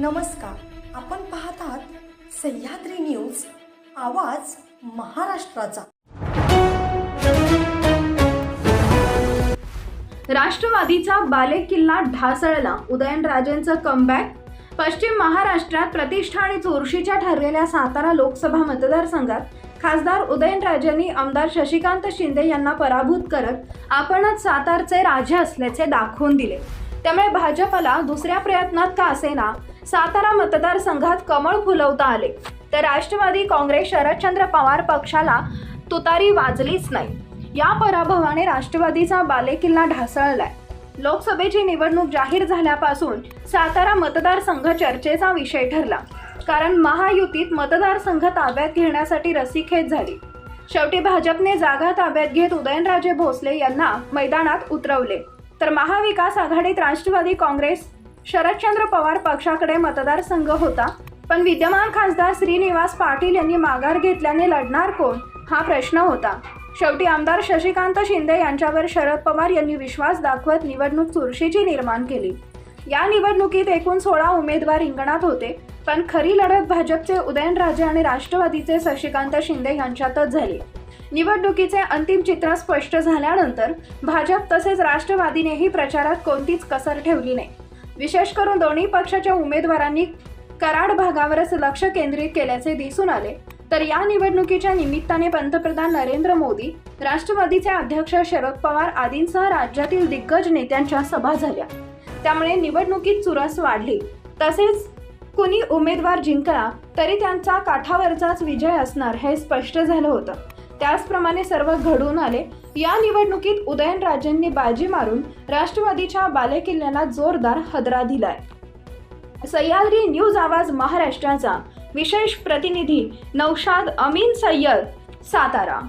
नमस्कार, आपण पाहत आहात सह्याद्री न्यूज, आवाज महाराष्ट्राचा। राष्ट्रवादीचा बालेकिल्ला ढासळला, उदयनराजेंचं कमबॅक। पश्चिम महाराष्ट्रात प्रतिष्ठा आणि चुरशीच्या ठरलेल्या सातारा लोकसभा मतदारसंघात खासदार उदयनराजेंनी आमदार शशिकांत शिंदे यांना पराभूत करत आपणच सातारचे राजे असल्याचे दाखवून दिले। त्यामुळे भाजपला दुसऱ्या प्रयत्नात का असेना सातारा मतदारसंघात कमळ फुलवता आले, तर राष्ट्रवादी काँग्रेस शरदचंद्र पवार पक्षाला तुतारी वाजलीच नाही। या पराभवाने राष्ट्रवादीचा बालेकिल्ला ढासळलाय। लोकसभेची निवडणूक जाहीर झाल्यापासून सातारा मतदारसंघ चर्चेचा विषय ठरला, कारण महायुतीत मतदारसंघ ताब्यात घेण्यासाठी रस्सीखेच झाली। शेवटी भाजपने जागा ताब्यात घेत उदयनराजे भोसले यांना मैदानात उतरवले, तर महाविकास आघाडीत राष्ट्रवादी काँग्रेस शरदचंद्र पवार पक्षाकडे मतदारसंघ होता। पण विद्यमान खासदार श्रीनिवास पाटील यांनी माघार घेतल्याने लढणार कोण हा प्रश्न होता। शेवटी आमदार शशिकांत शिंदे यांच्यावर शरद पवार यांनी विश्वास दाखवत निवडणूक चुरशीची निर्माण केली। या निवडणुकीत एकूण 16 उमेदवार रिंगणात होते, पण खरी लढत भाजपचे उदयनराजे आणि राष्ट्रवादीचे शशिकांत शिंदे यांच्यातच झाली। निवडणुकीचे अंतिम चित्र स्पष्ट झाल्यानंतर भाजप तसेच राष्ट्रवादीनेही प्रचारात कोणतीच कसर ठेवली नाही। विशेष करून दोन्ही पक्षाच्या उमेदवारांनी कराड भागावरच लक्ष केंद्रित केल्याचे दिसून आले। तर या निवडणुकीच्या निमित्ताने पंतप्रधान नरेंद्र मोदी, राष्ट्रवादीचे अध्यक्ष शरद पवार आदींसह राज्यातील दिग्गज नेत्यांच्या सभा झाल्या। त्यामुळे निवडणुकीत चुरस वाढली। तसेच कुणी उमेदवार जिंकला तरी त्यांचा काठावरचाच विजय असणार हे स्पष्ट झालं होतं। त्याचप्रमाणे सर्व घडून आले। या निवडणुकीत उदयनराजेंनी बाजी मारून राष्ट्रवादीच्या बालेकिल्ल्याला जोरदार हादरा दिलाय। सह्याद्री न्यूज आवाज महाराष्ट्राचा विशेष प्रतिनिधी नौशाद अमीन सय्यद, सातारा।